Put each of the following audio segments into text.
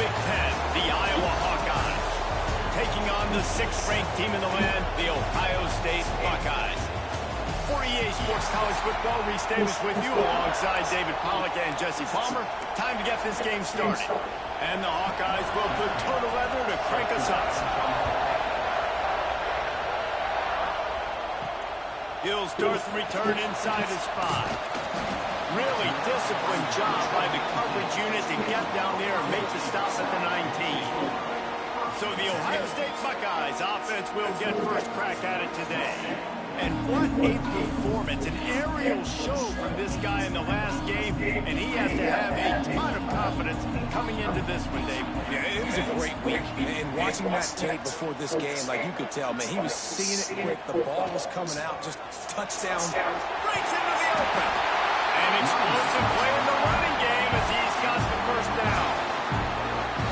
Big Ten, the Iowa Hawkeyes, taking on the 6th-ranked team in the land, the Ohio State Buckeyes. For EA Sports College Football, Reese Davis with you alongside David Pollack and Jesse Palmer. Time to get this game started. And the Hawkeyes will put total leather to crank us up. He'll start the return inside his 5. Really disciplined job by the coverage unit to get down there and make the stop at the 19. So the Ohio State Buckeyes offense will get first crack at it today. And what a performance, an aerial show from this guy in the last game, and he has to have a ton of confidence coming into this one, David. Yeah, it was a great week, and watching that tape before this game, like you could tell, man, he was seeing it quick, the ball was coming out, just touchdown. Breaks into the open. An explosive play in the running game as he's got the first down.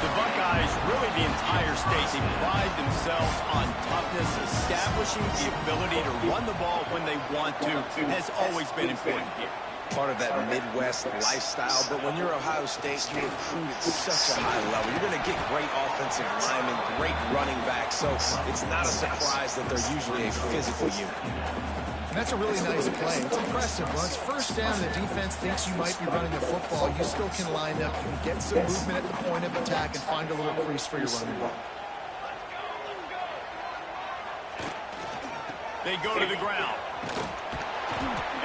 The Buckeyes, really the entire state, they pride themselves on toughness. Establishing the ability to run the ball when they want to has always been important here. Part of that Midwest lifestyle, but when you're Ohio State, you recruit at such a high level. You're going to get great offensive linemen, great running backs, so it's not a surprise that they're usually a physical unit. And that's a really nice play. It's impressive. When it's first down and the defense thinks you might be running the football, you still can line up. You can get some movement at the point of attack and find a little crease for your running ball. They go to the ground.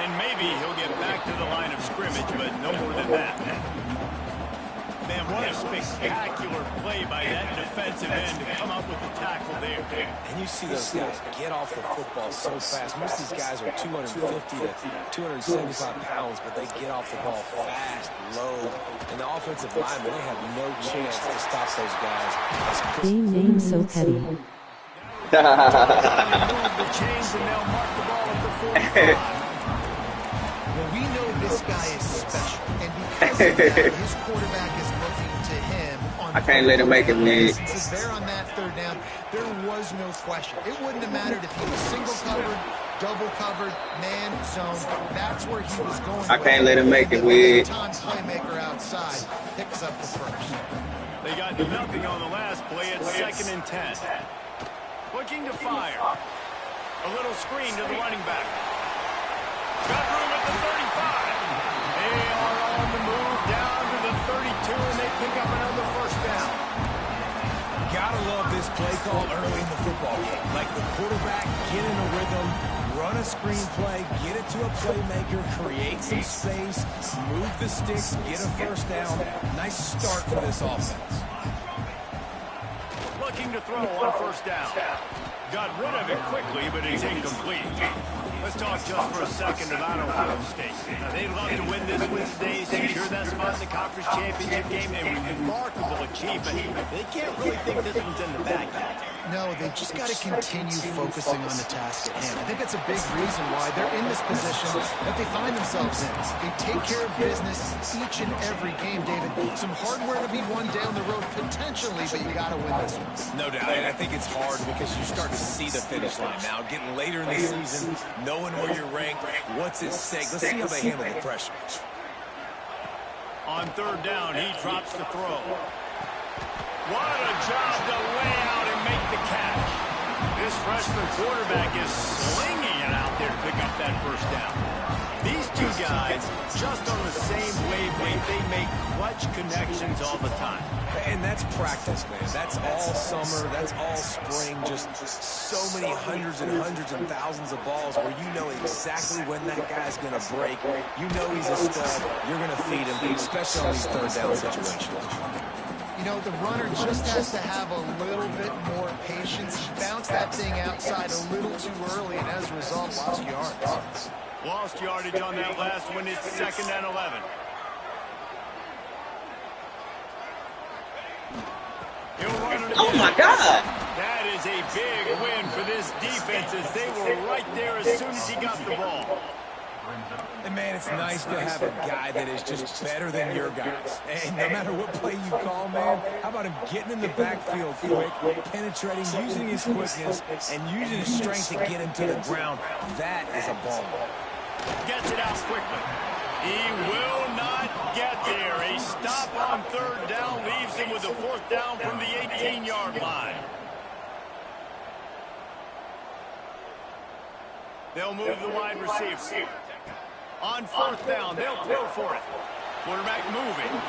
And maybe he'll get back to the line of scrimmage, but no more than that. Man, what a spectacular play by that defensive end to come up with the tackle there. And you see those guys get off the football so fast. Most of these guys are 250 to 275 pounds, but they get off the ball fast, low. And the offensive linemen, they have no chance to stop those guys. Name so petty. Move the chains and they'll mark the ball at the 45. Well, we know this guy is special, and because of that, his quarterback is looking to him on I can't let him make it, man. Since there on that third down, there was no question. It wouldn't have mattered if he was single covered, double covered, man, zone. That's where he was going. I can't let him make it, Wig. Time playmaker outside picks up the first. They got nothing on the last play at 2nd and 10. Looking to fire. A little screen to the running back. Got room at the 35. They are on the move down to the 32, and they pick up another first down. Gotta love this play call early in the football game. Like the quarterback, get in a rhythm, run a screen play, get it to a playmaker, create some space, move the sticks, get a first down. Nice start for this offense. Looking to throw on first down. Got rid of it quickly, but it's incomplete. Let's talk just for a second about Ohio State. Now, they'd love to win this one today, secure that spot in the conference championship game, and remarkable achievement. They can't really think this one's in the bag yet. No, they've just got to continue focusing on the task at hand. I think that's a big reason why they're in this position that they find themselves in. They take care of business each and every game, David. Some hardware to be won down the road potentially, but you got to win this one. No doubt. I think it's hard because you start to see the finish line now. Getting later in the season, knowing where you're ranked, what's at stake. Let's see how they handle the pressure. On third down, he drops the throw. What a job to lay out and make the catch. This freshman quarterback is slinging it out there to pick up that first down. These two guys, just on the same wavelength, they make clutch connections all the time. And that's practice, man. That's all summer. That's all spring. Just so many hundreds and thousands of balls where you know exactly when that guy's going to break. You know he's a stud. You're going to feed him, especially on these third down situations. You know, the runner just has to have a little bit more patience. He bounced that thing outside a little too early, and as a result, lost yards. Lost yardage on that last one. It's 2nd and 11. Oh, my God. That is a big win for this defense as they were right there as soon as he got the ball. And, man, it's nice to have a guy that is just better than your guys. And no matter what play you call, man, how about him getting in the backfield quick, penetrating, using his quickness, and using his strength to get him to the ground. That is a ball. Gets it out quickly. He will not get there. A stop on third down leaves him with a fourth down from the 18-yard line. They'll move the wide receiver. On fourth down, they'll throw for it. Quarterback moving.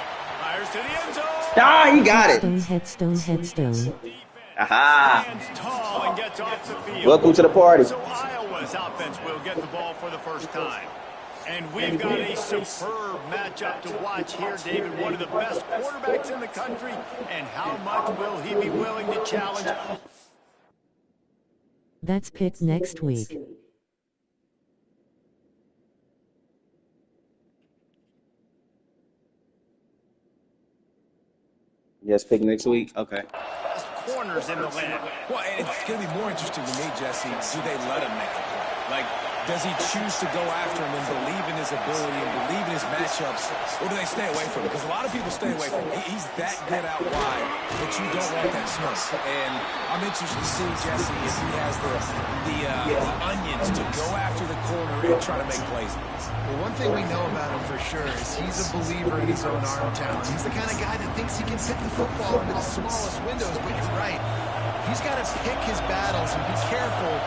Fires to the end zone. Ah, he got it. Headstone. Aha. Stands tall and gets off the field. Welcome to the party. So Iowa's offense will get the ball for the first time. And we've got a superb matchup to watch here, David. One of the best quarterbacks in the country. And how much will he be willing to challenge? That's picked next week. Yes, pick next week. Okay. Best corners in the land. Well, and it's going to be more interesting to me, Jesse, do they let him make a play? Like, does he choose to go after him and believe in his ability and believe in his matchups, or do they stay away from him? Because a lot of people stay away from him. He's that good out wide that you don't want that smoke. And I'm interested to see, Jesse, if he has the onions to go after the corner and try to make plays. Well, one thing we know about him for sure is he's a believer in his own arm talent. He's the kind of guy that thinks he can fit the football into the smallest windows, but you're right. He's got to pick his battles and be careful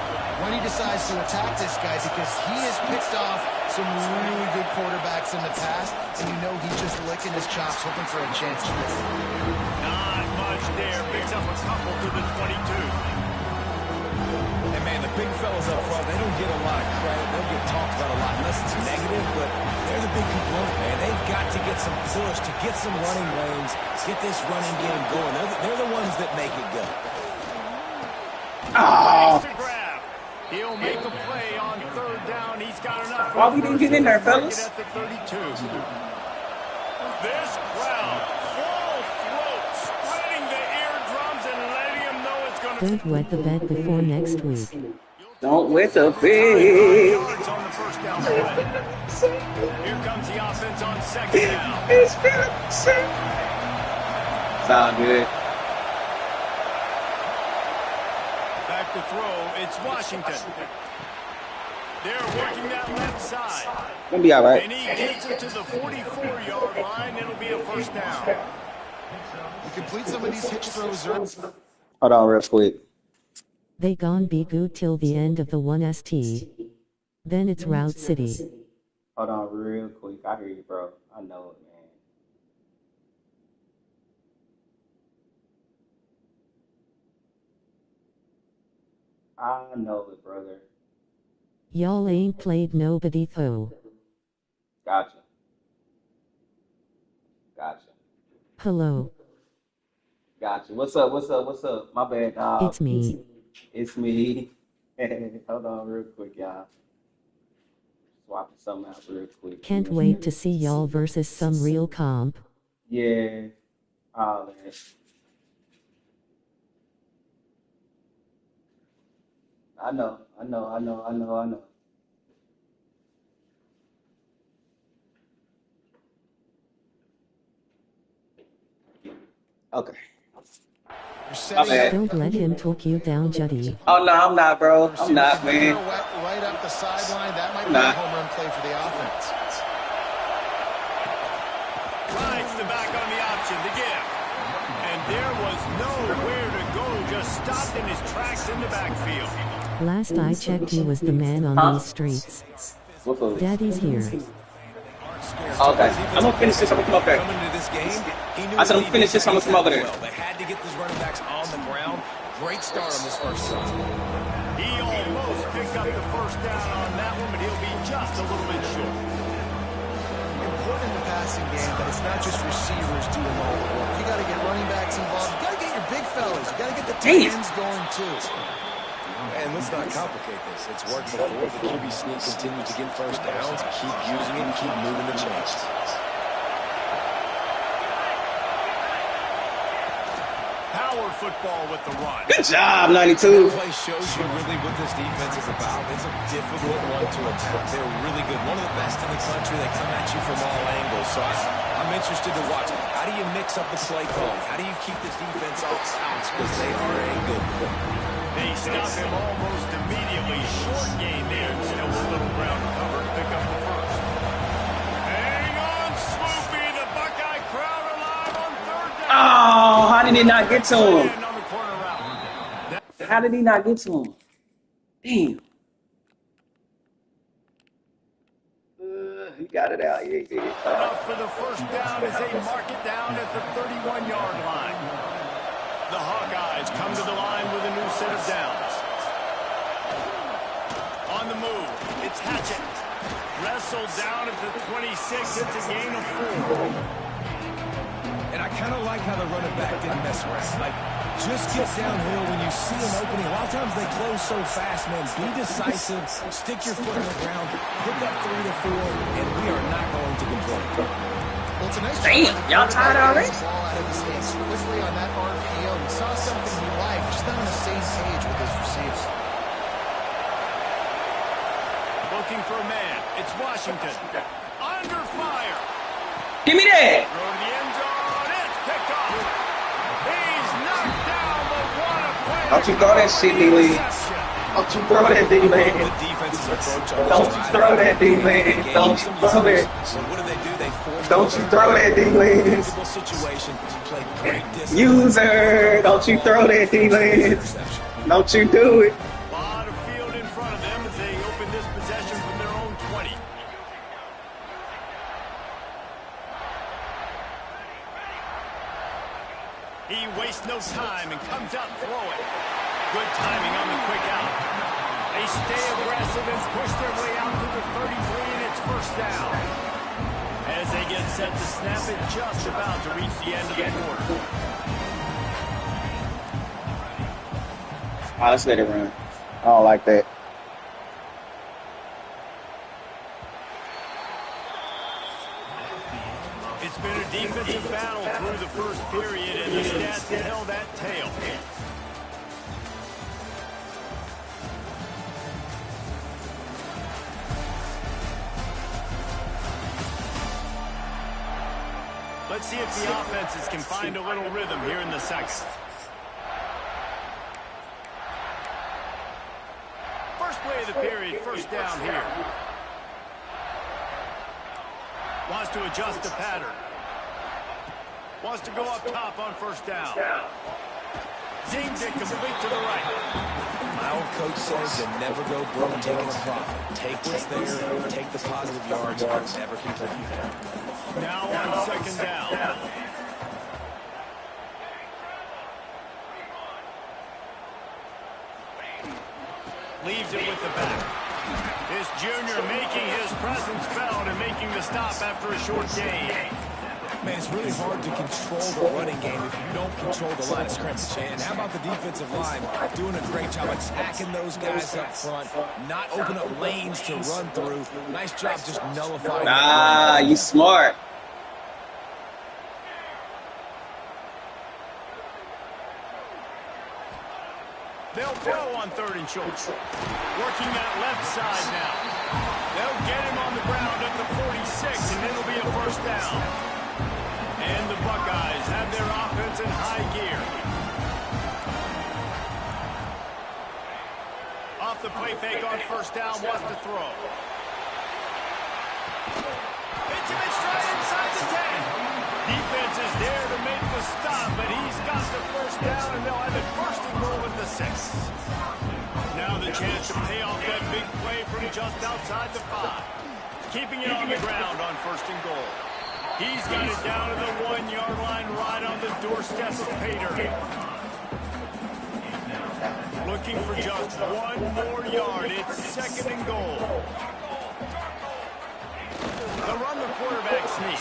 when he decides to attack this guy, because he has picked off some really good quarterbacks in the past, and you know he's just licking his chops, hoping for a chance to win. Not much there. Picks up a couple to the 22. And, man, the big fellas up front, they don't get a lot of credit. They'll get talked about a lot unless it's negative, but they're the big component, man. They've got to get some push, to get some running lanes, get this running game going. They're the ones that make it go. Oh. He'll make a play on third down. He's got enough. Why we didn't get in there, fellas? At the 32. This crowd, full throat, spreading the eardrums and letting him know it's going to. Don't wet the bed before next week. Don't wet the bed. Yards on the first down play. Here comes the offense on second down. Sound good. Back to throw, it's Washington. They're working that left side. Gonna be all right. And he gets it to the 44-yard line. It'll be a first down. You complete some of these hitch throws early. Hold on real quick. They gon' be good till the end of the 1ST. Then it's Route City. Hold on real quick. I hear you, bro. I know it, man. I know it, brother. Y'all ain't played nobody though. Gotcha. Hello. Gotcha. What's up? My bad, dog. It's me. It's me. Hold on real quick, y'all. Swapping something out real quick. Can't wait to see y'all versus some real comp. Yeah. Oh, man. I know. Okay. My bad. Don't let him talk you down, Juddy. Oh, no, I'm not, bro. I'm not, man. Right up the sideline. That might be Nah. a home run play for the offense. Rides the back on the option to give. And there was nowhere to go, just stopped in his tracks in the backfield. Last I checked, he was the man on these streets. What's up? Daddy's here. Okay. I'm going to finish this. I'm going to come up there. Coming into this game, he knew I said I'm he finish this, I'm gonna come over there. well. They had to get these running backs on the ground. Great start on this first drive. He almost picked up the first down on that one, but he'll be just a little bit short. Important in the passing game, but it's not just receivers doing all the work. You got to get running backs involved. You got to get your big fellas. You got to get the tight ends going too. And let's not complicate this. It's worked before. The QB sneak continues to get first downs. Keep using it. Keep moving the chains. Power football with the run. Good job, 92. That play shows you really what this defense is about. It's a difficult one to attack. They're really good. One of the best in the country. They come at you from all angles. So I'm interested to watch. How do you mix up the play calling? How do you keep this defense off outs? Because they are a good one. They stop him almost immediately. Short gain there. Still a little ground to cover to pick up the first. Hang on, Swoopy. did it not get to him? And on the corner route. How did he not get to him? Damn. He got it out. Yeah, he did. Enough for the first down as they mark it down at the 31-yard line. The Hawkeyes come to the line with a new set of downs. On the move, it's Hatchett. Wrestled down at the 26. It's a gain of 4. And I kind of like how the running back didn't mess around. Like, just get downhill when you see an opening. A lot of times they close so fast, man. Be decisive. Stick your foot in the ground. Pick up 3 to 4, and we are not going to complain. Well, it's a nice Damn, y'all tired already? Ball out of his hands quickly on that RPO. He saw something he liked, just not on the same page with his receiver. Looking for a man. It's Washington. Under fire. Give me that. Throw to the end zone. It's picked off. He's knocked down, but what a play. Don't you throw that shit, D-Linds. Don't you throw that, The D-Linds. defense's approach on Don't you throw that, D-Linds. Don't you throw that. So what do? They force Don't you throw that, D-Linds. situation. Played great distance. User. Don't you throw that, D-Linds. Don't you do it. A lot of field in front of them as they open this possession from their own 20. He wastes no time and comes out throwing. Good timing on the quick out. They stay aggressive and push their way out to the 33, and it's first down. As they get set to snap it, just about to reach the end of the quarter. All right, let's let it run. I don't like that. It's been a defensive battle through the first period, and the stats tell that tale. Let's see if the offenses can find a little rhythm here in the second. First play of the period, first down here. Wants to adjust the pattern. Wants to go up top on first down. Zings it complete to the right. My old coach says you never go broke taking a profit. Take what's there, take the positive yards, and never complain. Now on second down. Leaves it with the back. This junior making his presence felt and making the stop after a short gain. Man, it's really hard to control the running game if you don't control the line of scrimmage. And how about the defensive line doing a great job attacking those guys up front, not open up lanes to run through. Nice job just nullifying. Ah, you smart. They'll throw on third and short. Working that left side now. They'll get him on the ground at the 46, and it'll be a first down. And the Buckeyes have their offense in high gear. Off the play fake on first down, wants to throw. Hits him in stride inside the 10. Defense is there to make the stop, but he's got the first down, and they'll have it first and goal at the 6. Now the chance to pay off that big play from just outside the 5. Keeping it on the ground on first and goal. He's got it down to the 1-yard line right on the doorstep of Pater. Looking for just one more yard. It's second and goal. They'll run the quarterback sneak.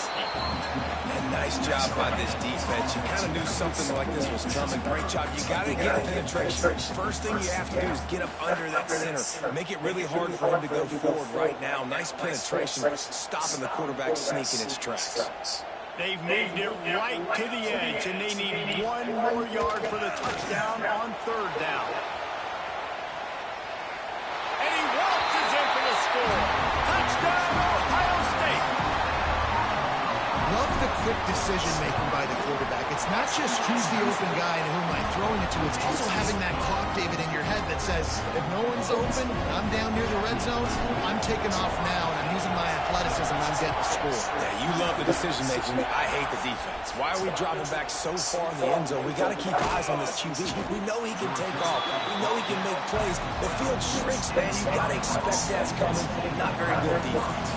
And nice job by this defense. You kind of knew something like this was coming. Great job. You got to get penetration. First thing you have to do is get up under that center. Make it really hard for him to go forward right now. Nice penetration, stopping the quarterback sneak in its tracks. They've moved it right to the edge, and they need one more yard for the touchdown on third down. And he waltzes in for the score. Touchdown, Ohio State. Love the quick decision-making by the quarterback. It's not just who's the open guy and who am I throwing it to. It's also having that clock, David, in your head that says, if no one's open, I'm down near the red zone, I'm taking off now, and I'm using my athleticism, and I'm getting the score. Yeah, you love the decision-making. I hate the defense. Why are we dropping back so far in the end zone? We got to keep eyes on this QB. We know he can take off. We know he can make plays. The field shrinks, man. You got to expect that's coming. Not very good defense.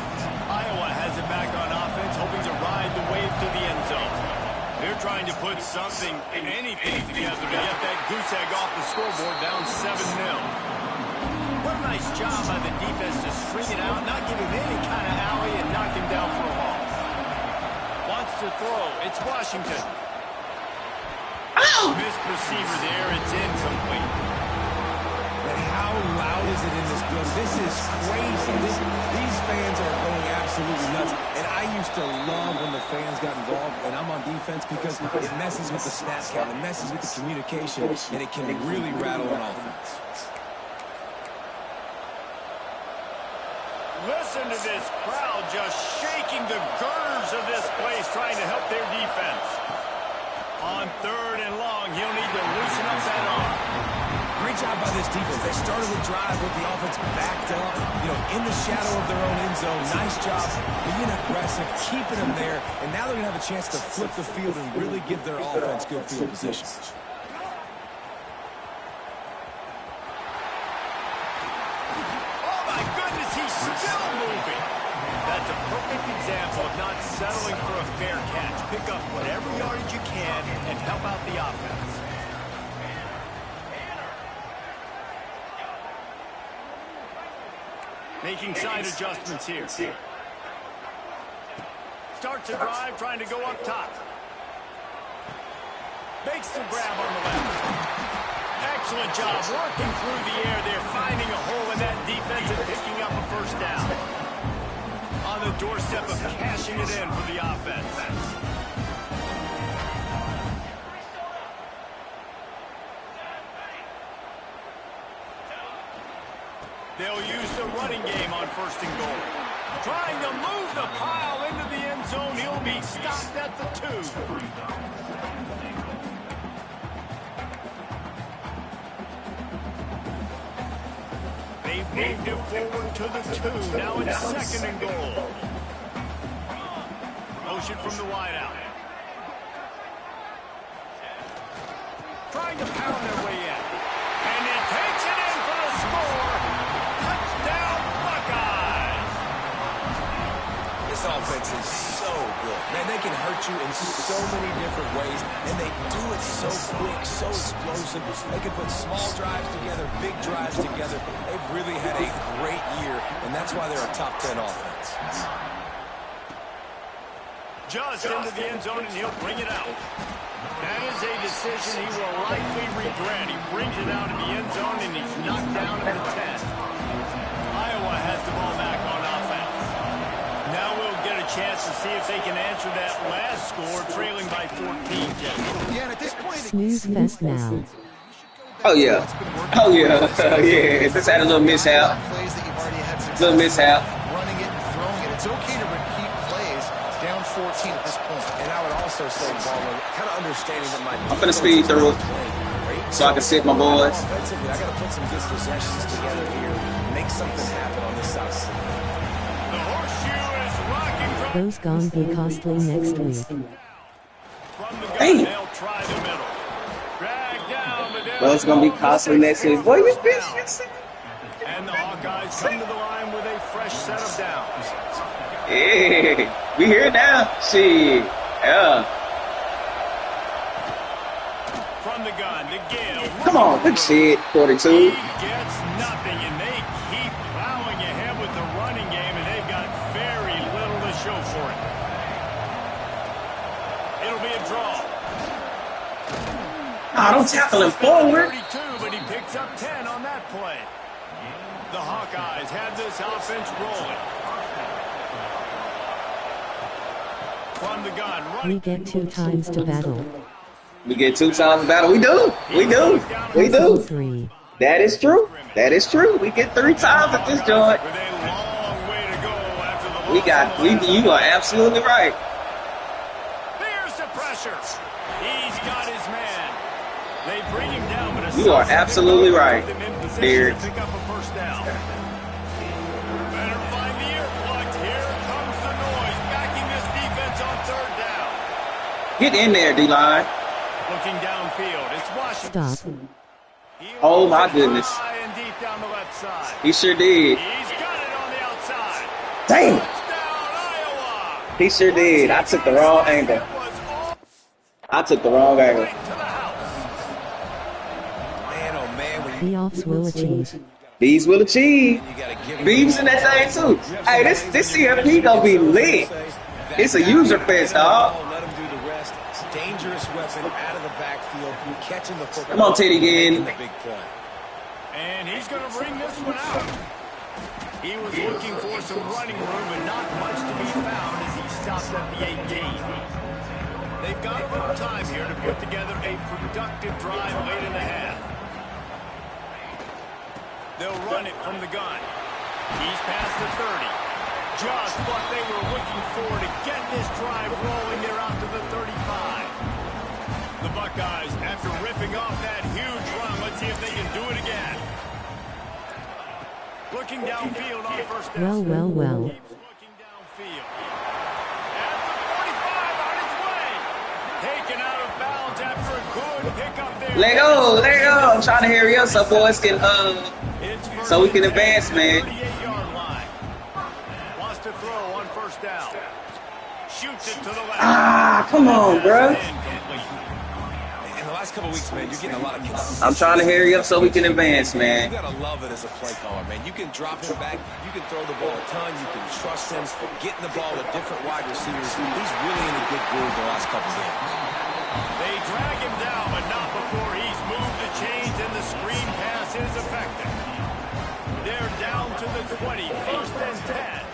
Iowa has it back on offense, hoping to ride the wave to the end zone. They're trying to put something, anything together to get that goose egg off the scoreboard, down 7-0. What a nice job by the defense to string it out, not give him any kind of alley, and knock him down for a loss. Wants to throw. It's Washington. Oh! Missed receiver there. It's incomplete. And how loud is it in this building? This is crazy. These fans are going absolutely nuts. And I used to love when the fans got involved, and I'm on defense because it messes with the snap count, it messes with the communication, and it can really rattle an offense. Listen to this crowd just shaking the girders of this place, trying to help their defense. On 3rd and long, he'll need to loosen up that arm. Great job by this defense. They started the drive with the offense backed up, in the shadow of their own end zone. Nice job being aggressive, keeping them there, and now they're going to have a chance to flip the field and really give their offense good field position. Oh, my goodness, he's still moving. That's a perfect example of not settling for a fair catch. Pick up whatever yardage you can and help out the offense. Making side adjustments here. Starts a drive, trying to go up top. Makes the grab on the left. Excellent job working through the air there, finding a hole in that defense and picking up a first down. On the doorstep of cashing it in for the offense. They'll use the running game on 1st and goal. Trying to move the pile into the end zone. He'll be stopped at the 2. They've moved it forward to the 2. Now it's 2nd and goal. Motion from the wideout. Trying to pound their way in. And he takes it in for the score. Touchdown, Buckeyes. This offense is so good. Man, they can hurt you in so many different ways, and they do it so quick, so explosive. They can put small drives together, big drives together. They've really had a great year, and that's why they're a top 10 offense. Just into the end zone, and he'll bring it out. That is a decision he will likely regret. He brings it out in the end zone, and he's knocked down at the 10. Iowa has the ball back on offense. Now we'll get a chance to see if they can answer that last score, trailing by 14, Jeff. Yeah, and at this point, Snooze fest now. Oh, yeah. Oh, yeah. Yeah. Just had a little mishap. Little mishap. Running it and throwing it. It's okay to repeat plays down 14 at this point. And I would also say, Baldwin, kind of understanding that my I'm going to speed through it so I can sit my boys. Offensively, I got to put some good possessions together here, make something happen on this side of the field. The horseshoe is rocking from Those gon' be costly next week. the gun. Hey. They'll try the middle. Drag down the down. Well, it's going to be costly next week. Boy, you bitch. And the Hawkeyes come to the line with a fresh set of downs. Hey, we here now. Shit. Yeah. From the gun, the Gale. Come on. Good shit. 42. He gets nothing, and they keep plowing ahead with the running game, and they've got very little to show for it. It'll be a draw. I don't tackle him forward. 32, but he picks up 10 on that play. The Hawkeyes have this offense rolling. From the gun, We get 2 times to battle. We get 2 times the battle. We do. We do. We do. 3. That is true. That is true. We get 3 times at this joint. with a long way to go after the loss. You are absolutely right. pressure. He's got his man. They bring him down, but You are absolutely right, Derek. pick up a first down. Better find the earplugs. Here comes the noise, backing this defense on third down. Get in there, D-line. Looking downfield, it's Washington. Stop. Oh, my goodness. High and deep down the left side. He sure did. He's got it on the outside. Damn. Touchdown, Iowa. He sure did. I took the wrong angle. It was all I took the wrong angle. right to the house. Man, oh man, when The offs will achieve. These will achieve. you gotta give Beeves in that thing too. Hey, this CFP gonna be lit. It's a user fest, dog. Let him do the rest. Dangerous weapon out of the backfield, catching the football. Come on, Teddy making again. the big play. And he's going to bring this one out. He was looking for some running room, and not much to be found as he stops at the 18. They've got a little time here to put together a productive drive late in the half. They'll run it from the gun. He's past the 30. Just what they were looking for to get this drive rolling. They're out to the 35. The Buckeyes, after ripping off that huge run, let's see if they can do it again. Looking downfield on first down. Well. Keeps looking downfield. At the 45 on his way. Taken out of bounds after a good pickup there. Let go. I'm trying to hurry up so boys can It's first so we can and 10 advance, man. 38-yard line. Wants to throw on first down. Shoots it to the left. Ah, come on, bro. Incomplete. In the last couple of weeks, man, you're getting a lot of consistency. I'm trying to hurry up so we can advance, You man. gotta love it as a play caller, man. You can drop him back, you can throw the ball a ton, you can trust him, getting the ball to different wide receivers. He's really in a good groove the last couple of games. They drag him down, but not before he's moved the chains and the screen pass is effective. They're down to the 20, first and 10.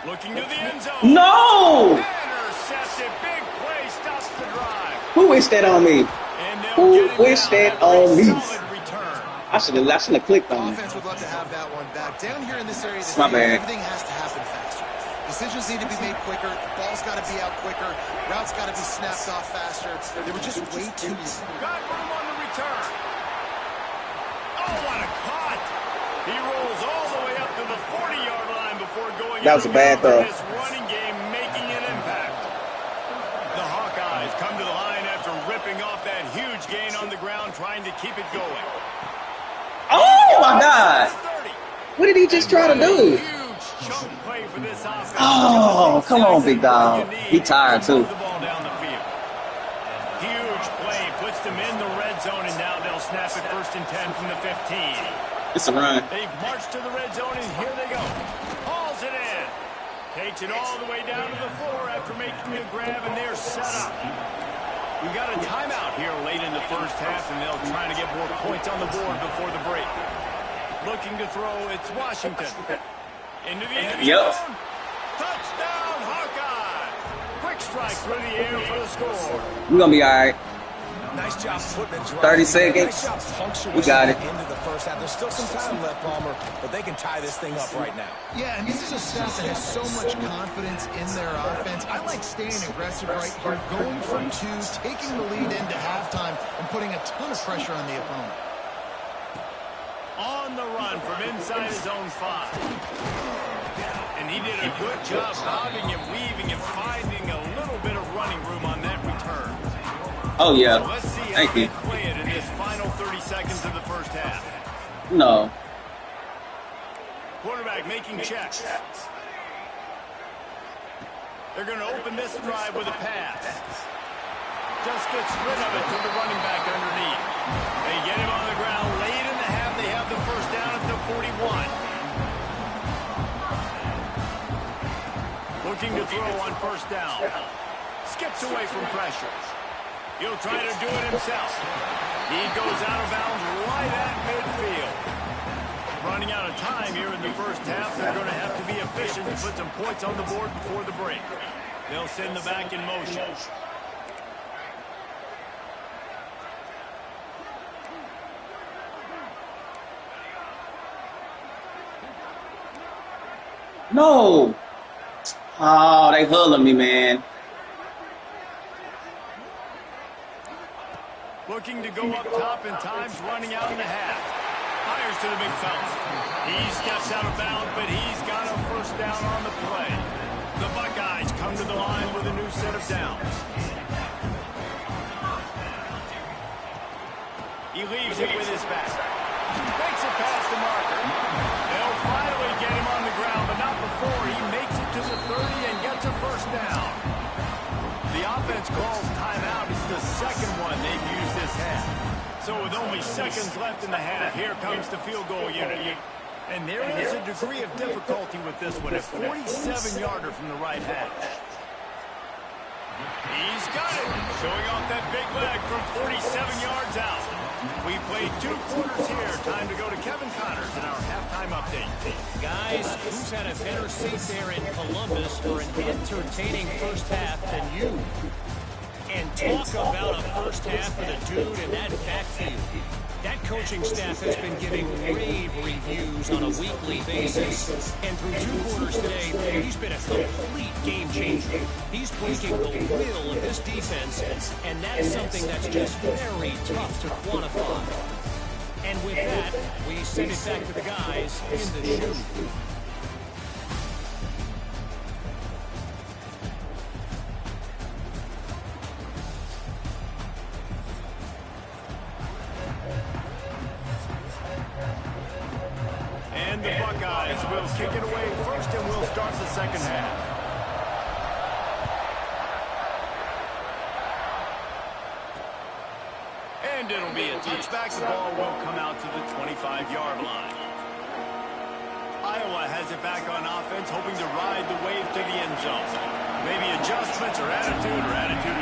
Looking to the end zone. No! Intercepted, big play, stops the drive. Who wished that on me? And they'll Who get it wished down that after a on me? solid return. I should have clicked on it. Offense would love to have that one back. Down here in this area, of the My field, bad. everything has to happen faster. Decisions need to be made quicker. Ball's got to be out quicker. Routes got to be snapped off faster. They were just way too easy. Got room on the return. Oh, what a cut. He rolls all the way up to the 40-yard line before going. That was a bad throw. This running game making an impact. The Hawkeyes come to the line after ripping off that huge gain on the ground, trying to keep it going. Oh my God! 30. What did he just try to do? Huge chunk play for this offense. Oh, come on, big dog. He tired too. Move the ball down the field. Huge play puts them in the red zone, and now they'll snap it first and 10 from the 15. It's a run. They've marched to the red zone, and here they go. Hauls it in. Takes it all the way down to the floor after making the grab, and they're set up. We've got a timeout here late in the first half, and they'll try to get more points on the board before the break. Looking to throw, it's Washington. Into the end Yep. zone. Touchdown, Hawkeye. Quick strike through the air for the score. We're gonna be all right. Nice job putting it dry. 30 seconds. Nice job punctuating We got it. into the first half. There's still some time left, Palmer, but they can tie this thing up right now. Yeah, and this is a staff that has so much confidence in their offense. I like staying aggressive right here, going for two, taking the lead into halftime, and putting a ton of pressure on the opponent. On the run from inside his own 5. And he did a good job bobbing and weaving and finding a little bit of running room on that return. Oh So yeah. let's see how Thank they you. play it in this final 30 seconds of the first half. No. Quarterback making checks. They're going to open this drive with a pass. Just gets rid of it to the running back underneath. They get him on the ground late in the half. They have the first down at the 41. Looking to throw on first down. Skips away from pressure. He'll try to do it himself. He goes out of bounds right at midfield. Running out of time here in the first half. They're going to have to be efficient to put some points on the board before the break. They'll send the back in motion. No. Oh, they huddling me, man. Looking to go up top, and time's running out in the half. Fires to the big fella. He steps out of bounds, but he's got a first down on the play. The Buckeyes come to the line with a new set of downs. He leaves it with his back. Makes it past the marker. They'll finally get him on the ground, but not before he makes it to the 30 and gets a first down. The offense calls timeout. It's the second one they've used this half. So with only seconds left in the half, here comes the field goal unit. And there is a degree of difficulty with this one, a 47-yarder from the right half. He's got it, showing off that big leg from 47 yards out. We played 2 quarters here. Time to go to Kevin Connors in our halftime update. Guys, who's had a better seat there in Columbus for an entertaining first half than you? And talk about a first half with a dude in that backfield. That coaching staff has been giving rave reviews on a weekly basis. And through 2 quarters today, he's been a complete game changer. He's breaking the will of this defense, and that's something that's just very tough to quantify. And with that, we send it back to the guys in the shoe. And the Buckeyes will kick it away first, and we'll start the second half. And it'll be a touchback. The ball will come out to the 25-yard line. Iowa has it back on offense, hoping to ride the wave to the end zone. Maybe adjustments or attitude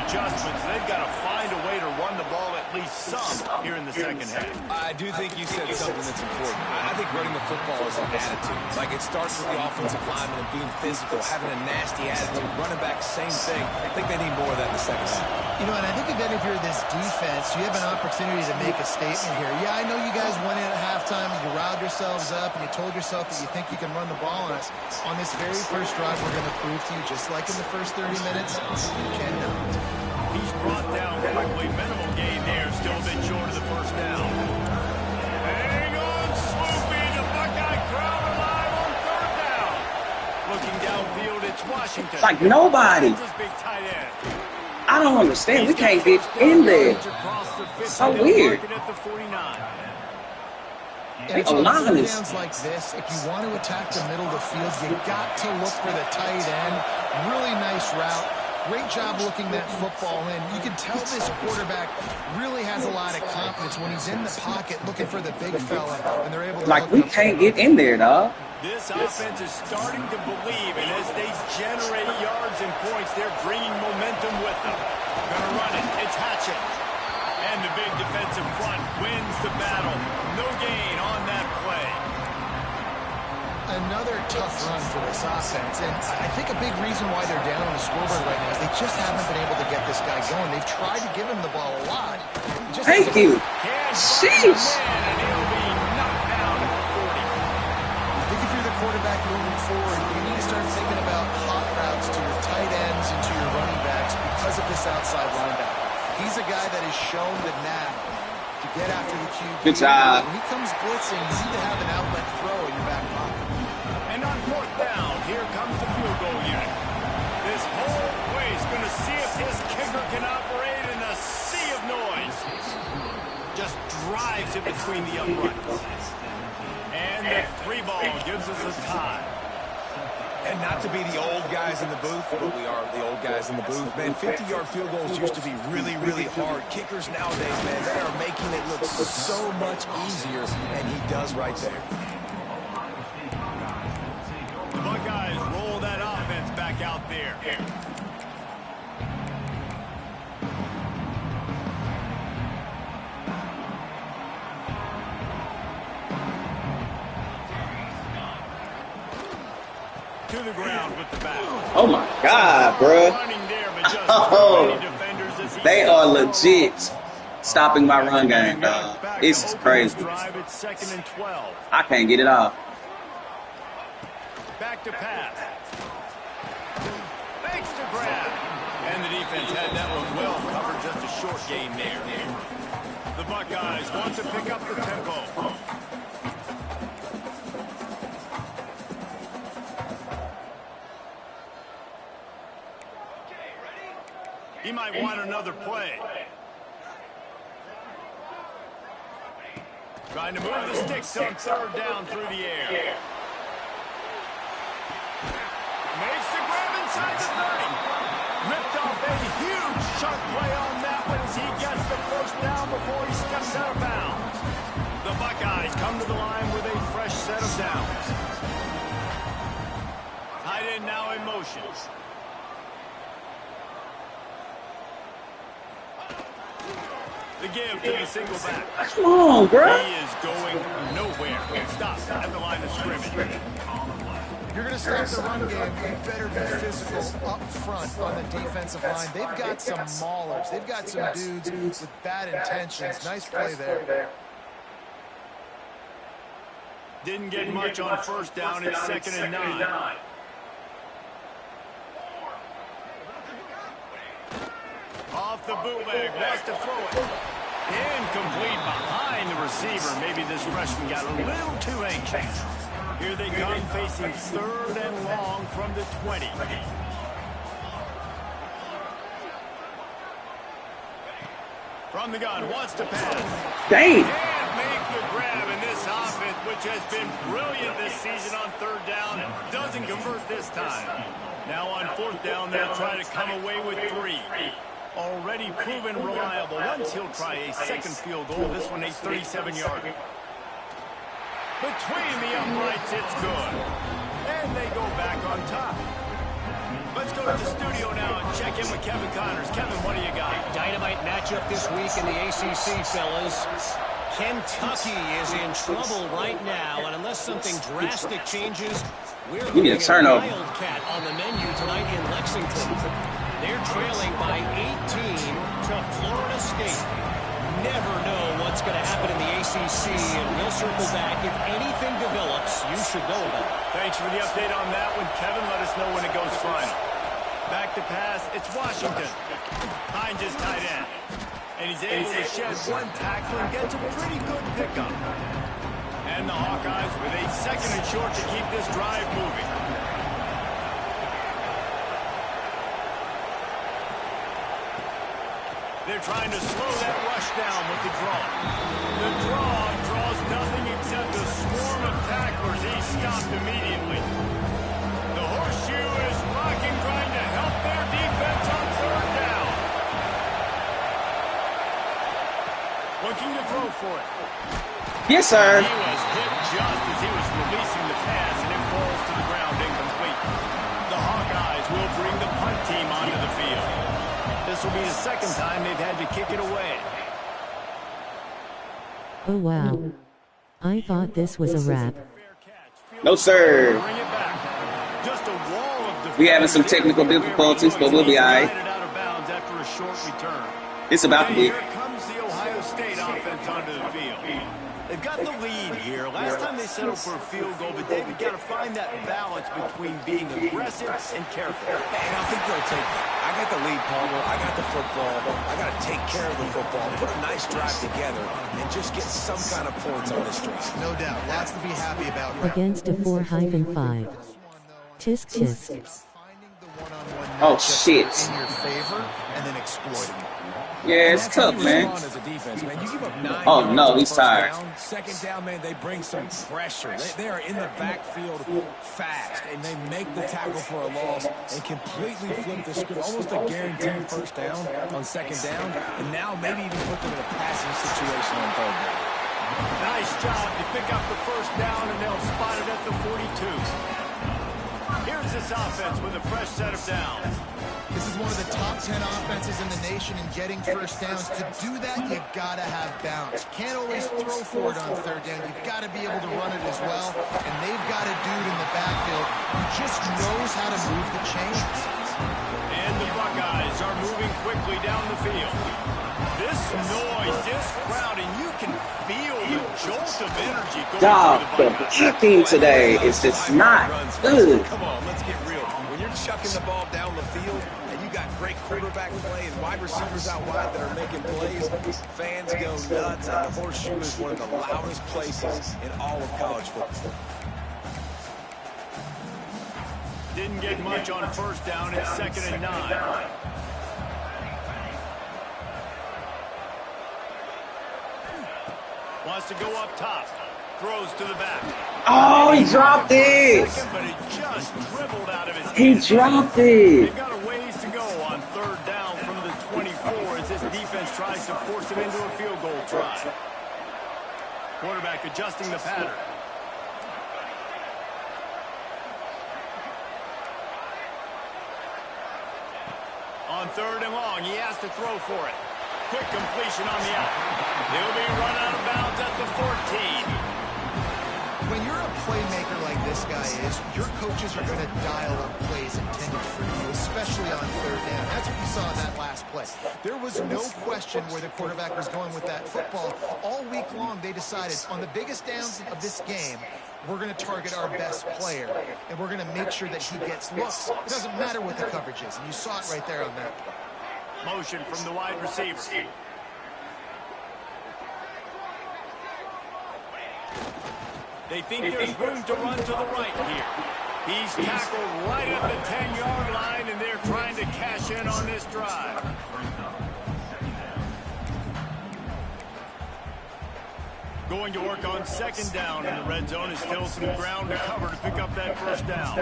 adjustments. They've got to find a way to run the ball at least some here in the second half. I do think you said something that's important. I think running the football is an attitude. Like, it starts with the offensive lineman and being physical, having a nasty attitude. Running back, same thing. I think they need more of that in the second half. You know, and I think if any of you are this defense, you have an opportunity to make a statement here. Yeah, I know you guys went in at halftime, you riled yourselves up, and you told yourself that you think you can run the ball on us. On this very first drive, we're going to prove to you, just like in the first 30 minutes, you cannot. He's brought down quickly. Minimal gain there. Still a bit short of the first down. Hang on, Swoopy. The Buckeye crowd alive on third down. Looking downfield, it's Washington. Like nobody. Big tight end. I don't understand. We can't get in there. So weird. And it's on downs like this, if you want to attack the middle of the field, you got to look for the tight end. Really nice route. Great job looking that football in. You can tell this quarterback really has a lot of confidence when he's in the pocket looking for the big fella, and they're able to like we can't get in there, dog. This offense is starting to believe, and as they generate yards and points, they're bringing momentum with them. Gonna run it. It's Hatchet. And the big defensive front wins the battle. No gain on that play. Another tough run for this offense, and I think a big reason why they're down on the scoreboard right now is they just haven't been able to get this guy going. They've tried to give him the ball a lot. Thank you. Sheesh. And he'll be knocked down at the 40. I think if you're the quarterback moving forward, you need to start thinking about hot routes to your tight ends and to your running backs because of this outside linebacker. He's a guy that has shown the knack to get after the QB. Good job. When he comes blitzing, you need to have an outlet throw in your back pocket. And on fourth down, here comes the field goal unit. This whole place going to see if this kicker can operate in a sea of noise. Just drives it between the uprights. And the 3-ball gives us a tie. And not to be the old guys in the booth, but we are the old guys in the booth, man. 50-yard field goals used to be really, really hard. Kickers nowadays, man, they are making it look so much easier, and he does right there. The Buckeyes roll that offense back out there. To the ground with the back. Oh my God, bro. Oh, they are legit stopping my run game, dog. This is crazy. It's second and 12. I can't get it off. Back to pass. Thanks to grab. And the defense had that one well covered. Just a short gain there. The Buckeyes want to pick up the tempo. He might want another play. Trying to move the sticks on third down through the air. Makes the grab inside the 30. Ripped off a huge sharp play on that one as he gets the first down before he steps out of bounds. The Buckeyes come to the line with a fresh set of downs. Tight end now in motion. The give to the single back. Come on, bro. He is going nowhere. Stop at the line of scrimmage. If you're going to stop the run game, you better be physical up front on the defensive line. They've got some maulers. They've got some dudes with bad intentions. Nice play there. Didn't get much on first down. It's 2nd and 9. Off the bootleg, wants to throw it. Incomplete behind the receiver. Maybe this freshman got a little too anxious. Here they come facing 3rd and long from the 20. From the gun, wants to pass. Dang. Can't make the grab in this offense, which has been brilliant this season on 3rd down. Doesn't convert this time. Now on 4th down, they'll try to come away with 3. Already proven reliable. Once he'll try a second field goal. This one a 37-yarder. Between the uprights, it's good. And they go back on top. Let's go to the studio now and check in with Kevin Connors. Kevin, what do you got? Dynamite matchup this week in the ACC, fellas. Kentucky is in trouble right now, and unless something drastic changes, we're looking at a Wildcat on the menu tonight in Lexington. They're trailing by 18 to Florida State. Never know what's going to happen in the ACC, and we'll circle back. If anything develops, you should know about it. Thanks for the update on that one, Kevin. Let us know when it goes final. Back to pass. It's Washington. Behind his tight end. And he's able to shed one tackle and gets a pretty good pickup. And the Hawkeyes with a 2nd and short to keep this drive moving. They're trying to slow that rush down with the draw. The draw draws nothing except a swarm of tacklers. He's stopped immediately. The horseshoe is rocking, trying to help their defense on 3rd down. Looking to throw for it. Yes, sir. He was hit just as he was releasing the pass, and it falls to the ground incomplete. The Hawkeyes will bring the punt team onto the field. This will be the 2nd time they've had to kick it away. Oh wow. I thought this was a wrap. No, sir. Bring it back. Just a wall of We having some technical difficulties, but we'll be all right. out of bounds after a short return. It's about to be. Here comes the Ohio State offense onto the field. They've got the lead here. Last time they settled for a field goal, but David got to find that balance between being aggressive and careful. And I think they'll take it. I got the lead, Palmer. I got the football. I got to take care of the football, put a nice drive together, and just get some kind of points on this drive. No doubt. Lots to be happy about. Against a 4-5. Tisk tisk. Oh, shit. In your favor and then exploiting it. Yeah, it's tough, man. As a defense, man. You give up 9 Oh, yards no, on he's first tired. Down, 2nd down, man, they bring some pressure. They are in the backfield fast, and they make the tackle for a loss and completely flip the script. Almost a guaranteed first down on 2nd down, and now maybe even put them in a passing situation on 3rd down. Nice job to pick up the first down, and they'll spot it at the 42. Here's this offense with a fresh set of downs. This is one of the top 10 offenses in the nation in getting first downs. To do that, you've got to have balance. You can't always throw for it on 3rd down. You've got to be able to run it as well. And they've got a dude in the backfield who just knows how to move the chains. And the Buckeyes are moving quickly down the field. This noise, this crowd, and you can feel the jolt of energy going Dog, through the the Buckeyes. kicking today is just not good. Come on, let's get real. When you're chucking the ball down the field and you got great quarterback play and wide receivers out wide that are making plays, fans go nuts, and the horseshoe is one of the loudest places in all of college football. Didn't get much on first down. It's 2nd and 9. Wants to go up top. Throws to the back. Oh, he dropped it. But it just dribbled out of his He hands. dropped it. They've got a ways to go on 3rd down from the 24 as this defense tries to force him into a field goal try. Quarterback adjusting the pattern. On 3rd and long, he has to throw for it. Quick completion on the out. They'll be run out of bounds at the 14. When you're a playmaker like this guy is, your coaches are going to dial up plays intended for you, especially on 3rd down. That's what you saw in that last play. There was no question where the quarterback was going with that football. All week long, they decided on the biggest downs of this game, we're going to target our best player, and we're going to make sure that he gets looks. It doesn't matter what the coverage is, and you saw it right there on that play. Motion from the wide receiver. They think there's room to run to the right here. He's tackled right at the 10-yard line, and they're trying to cash in on this drive. Going to work on 2nd down in the red zone. Is still some ground to cover to pick up that 1st down.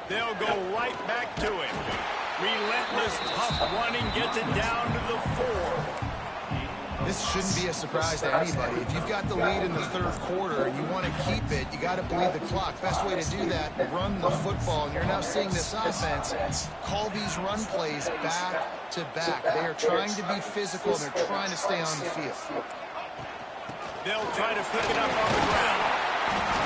They'll go right back to him. Relentless, tough running gets it down to the 4. This shouldn't be a surprise to anybody. If you've got the lead in the 3rd quarter and you want to keep it, you got to bleed the clock. Best way to do that, run the football. And you're now seeing this offense call these run plays back to back. They are trying to be physical, and they're trying to stay on the field. They'll try to pick it up on the ground.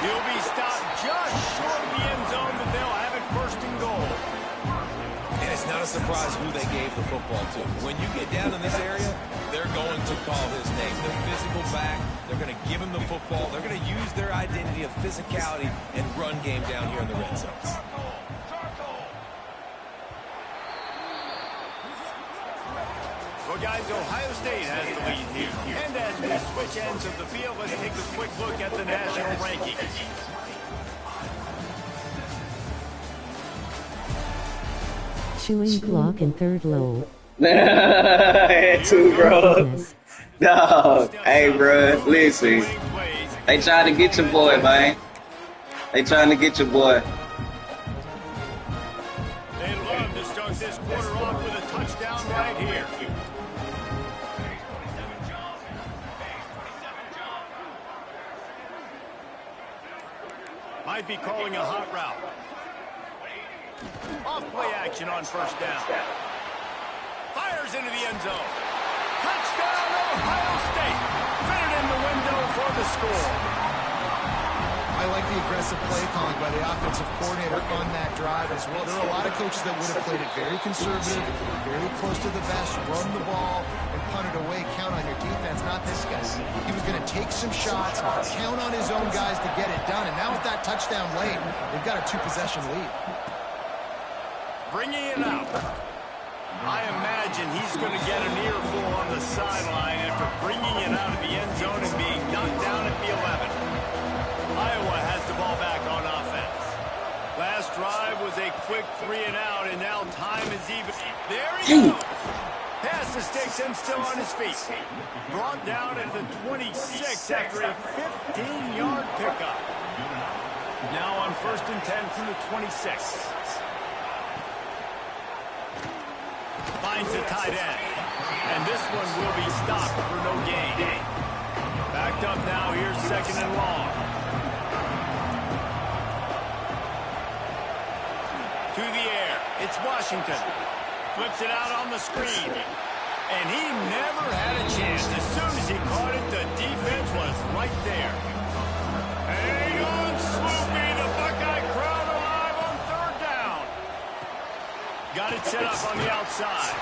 He'll be stopped just short of the end zone, but they'll have it 1st and goal. And it's not a surprise who they gave the football to. When you get down in this area, they're going to call his name. The physical back, they're going to give him the football. They're going to use their identity of physicality and run game down here in the red zone. Well, guys, Ohio State has the lead here. And as we switch ends of the field, let's take a quick look at the national rankings. Chewing clock in 3rd low. Too, bro. No. Hey, bro. Listen. They trying to get your boy, man. They trying to get your boy. They love to start this quarter off with a touchdown right here. Might be calling a hot route. Off play action on 1st down. Fires into the end zone. Touchdown, Ohio State. Fit it in the window for the score. I like the aggressive play calling by the offensive coordinator on that drive as well. There are a lot of coaches that would have played it very conservative, very close to the vest, run the ball, and punt it away. Count on your defense, not this guy. He was going to take some shots, count on his own guys to get it done. And now with that touchdown late, they've got a 2-possession lead. Bringing it out. I imagine he's going to get an earful on the sideline after bringing it out of the end zone and being knocked down at the 11. Iowa has the ball back on offense. Last drive was a quick 3-and-out, and now time is even. There he goes. Pass the sticks and still on his feet. Brought down at the 26 after a 15-yard pickup. Now on 1st and 10 from the 26. Finds the tight end. And this one will be stopped for no gain. Backed up now. Here's 2nd and long. To the air. It's Washington. Flips it out on the screen. And he never had a chance. As soon as he caught it, the defense was right there. Hang on, Swoopy. The Buckeye crowd alive on 3rd down. Got it set up on the outside.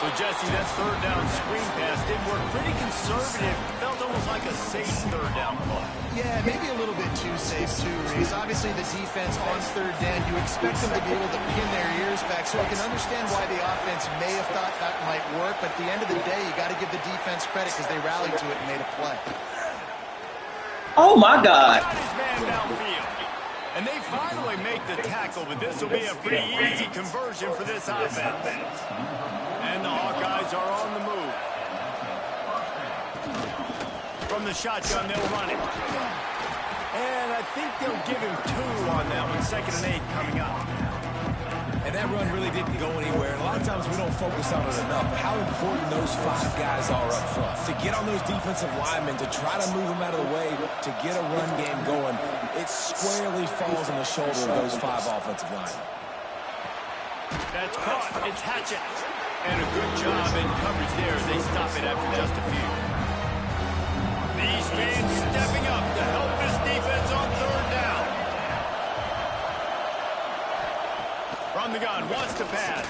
So, Jesse, that third down screen pass did work pretty conservative. Felt almost like a safe third down play. Yeah, maybe a little bit too safe, too, Reese. Obviously, the defense on third down, you expect them to be able to pin their ears back, so I can understand why the offense may have thought that might work, but at the end of the day, you got to give the defense credit because they rallied to it and made a play. Oh, my God. Got his man downfield. And they finally make the tackle, but this will be a pretty easy conversion for this offense. And the Hawkeyes are on the move. From the shotgun, they'll run it. And I think they'll give him 2 on that one. 2nd and 8 coming up. And that run really didn't go anywhere. And a lot of times we don't focus on it enough. How important those 5 guys are up front. To get on those defensive linemen, to try to move them out of the way, to get a run game going, it squarely falls on the shoulder of those 5 offensive linemen. That's caught. It's Hatchett. And a good job in coverage there. They stop it after just a few. These men stepping up to help this defense on third down. From the gun, wants to pass.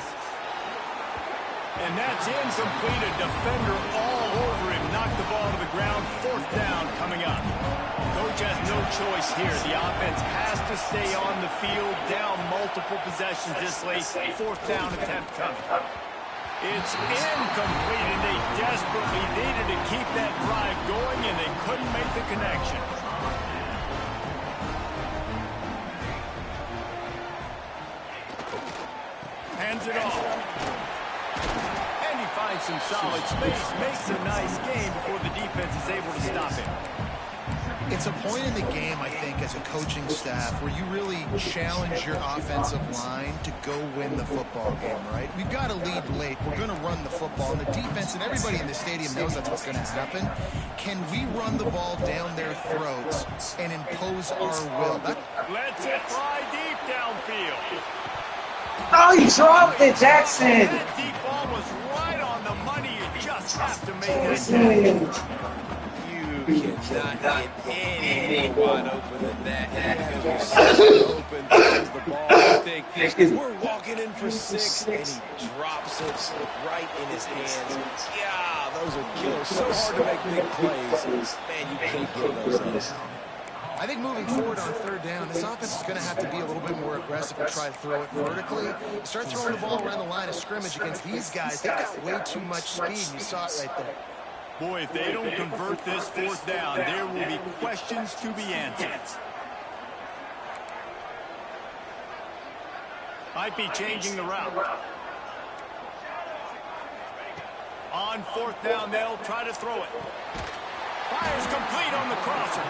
And that's incomplete. A defender all over him. Knocked the ball to the ground. 4th down coming up. Coach has no choice here. The offense has to stay on the field, down multiple possessions this late. 4th down attempt coming. It's incomplete, and they desperately needed to keep that drive going, and they couldn't make the connection. Hands it off. And he finds some solid space, makes a nice gain before the defense is able to stop him. It's a point in the game, I think, as a coaching staff where you really challenge your offensive line to go win the football game, right? We've got to lead late. We're going to run the football. And the defense and everybody in the stadium knows that's what's going to happen. Can we run the ball down their throats and impose our will? Let's it fly deep downfield. Oh, he dropped it, Jackson. That deep ball was right on the money. You just have to make that catch. You cannot get any more wide open than that. Because we're so open towards the ball. I think we're walking in for 6, and he drops it right in his hands. Yeah, those are killers. So hard to make big plays. Man, you can't get those things. I think moving forward on third down, this offense is going to have to be a little bit more aggressive and try to throw it vertically. Start throwing the ball around the line of scrimmage against these guys. They've got way too much speed. You saw it right there. Boy, if they don't convert this 4th down, there will be questions to be answered. Might be changing the route. On 4th down, they'll try to throw it. Fires complete on the crosser.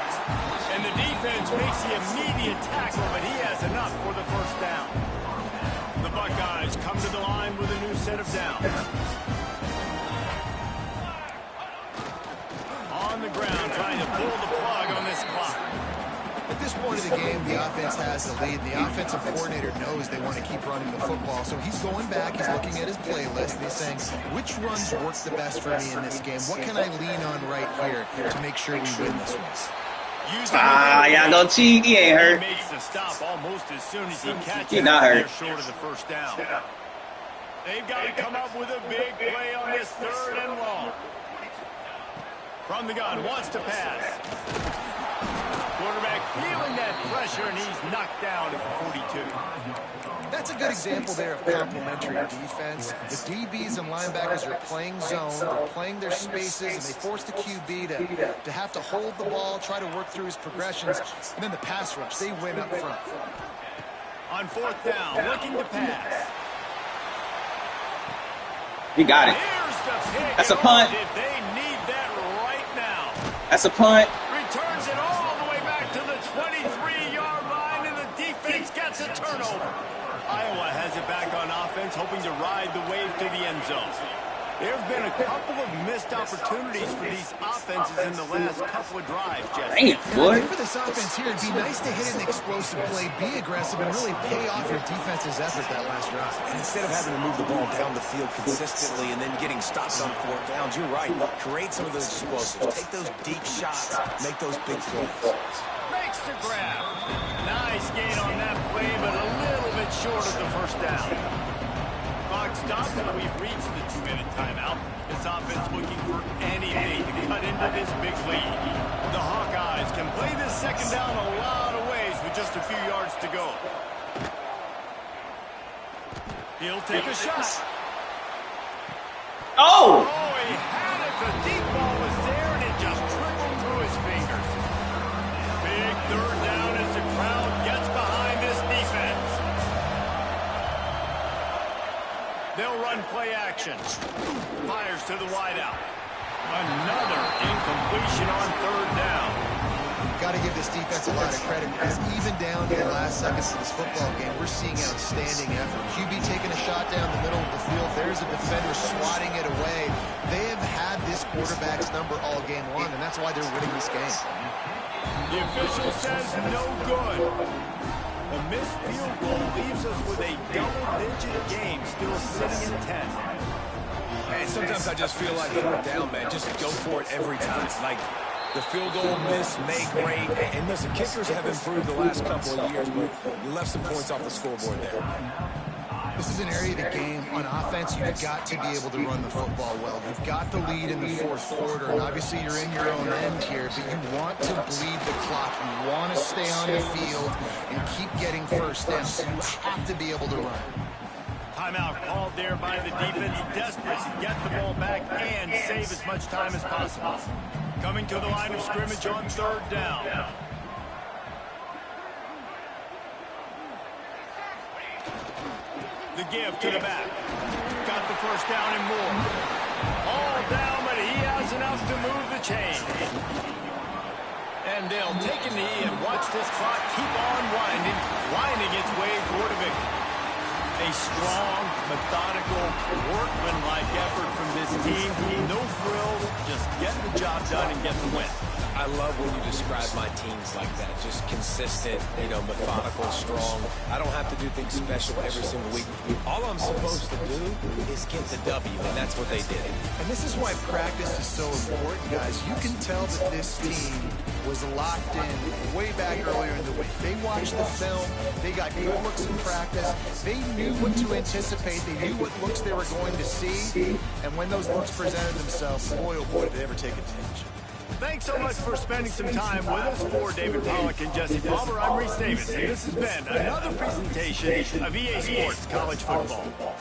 And the defense makes the immediate tackle, but he has enough for the 1st down. The Buckeyes come to the line with a new set of downs. On the ground, trying to pull the plug on this clock. At this point of the game, the offense has the lead. The offensive coordinator knows they want to keep running the football. So he's going back, he's looking at his playlist, and he's saying, which runs work the best for me in this game? What can I lean on right here to make sure we win this one? Y'all gonna cheat. He ain't hurt. He makes the stop almost as soon as he catches it. He's not hurt. They're short of the 1st down. They've got to come up with a big play on this 3rd and long. From the gun, wants to pass. Quarterback feeling that pressure, and he's knocked down at 42. That's a good example there of complementary defense. The DBs and linebackers are playing zone, they're playing their spaces, and they force the QB to have to hold the ball, try to work through his progressions, and then the pass rush, they win up front. On 4th down, looking to pass. He got it. Here's the pick. That's a punt. They need that right now. That's a punt. Returns it all the way back to the 23-yard line, and the defense gets a turnover. Iowa has it back on offense, hoping to ride the wave to the end zone. There have been a couple of missed opportunities for these offenses in the last couple of drives, Jesse. Dang it, boy. I think for this offense here, it'd be nice to hit an explosive play, be aggressive, and really pay off your defense's effort that last drive. And instead of having to move the ball down the field consistently and then getting stopped on 4th downs, you're right. Create some of those explosives. Take those deep shots. Make those big plays. Makes the grab. Nice gain on that play, but a little bit short of the 1st down. Clock stops, and we've reached the 2-minute time. lead. The Hawkeyes can play this second down a lot of ways with just a few yards to go. He'll take a shot. Oh! Oh, he had it. The deep ball was there, and it just trickled through his fingers. Big third down as the crowd gets behind this defense. They'll run play action. Fires to the wideout. Another incompletion on third down. Got to give this defense a lot of credit because even down to the last seconds of this football game, we're seeing outstanding effort. QB taking a shot down the middle of the field. There's a defender swatting it away. They have had this quarterback's number all game long, and that's why they're winning this game. The official says no good. A missed field goal leaves us with a double-digit game still sitting at 10. And sometimes I just feel like fourth down, man. Just go for it every time. Like the field goal miss, make great. And listen, kickers have improved the last couple of years, but you left some points off the scoreboard there. This is an area of the game. On offense, you've got to be able to run the football well. You've got the lead in the fourth quarter, and obviously you're in your own end here, but you want to bleed the clock. You want to stay on the field and keep getting first downs. So you have to be able to run. Timeout called there by the defense, desperate to get the ball back and save as much time as possible. Coming to the line of scrimmage on third down. The give to the back. Got the first down and more. All down, but he has enough to move the chain. And they'll take a knee and watch this clock keep on winding its way toward a victory. A strong, methodical, workmanlike effort from this team. No frills, just get the job done and get the win. I love when you describe my teams like that. Just consistent, methodical, strong. I don't have to do things special every single week. All I'm supposed to do is get the W, and that's what they did. And this is why practice is so important, guys. You can tell that this team was locked in way back earlier in the week. They watched the film. They got good looks in practice. They knew what to anticipate. They knew what looks they were going to see. And when those looks presented themselves, boy, oh boy, did they ever take advantage. Thanks so much for spending some time with us. For David Pollack and Jesse Palmer, I'm Reese Davis, and this has been another presentation of EA Sports College Football.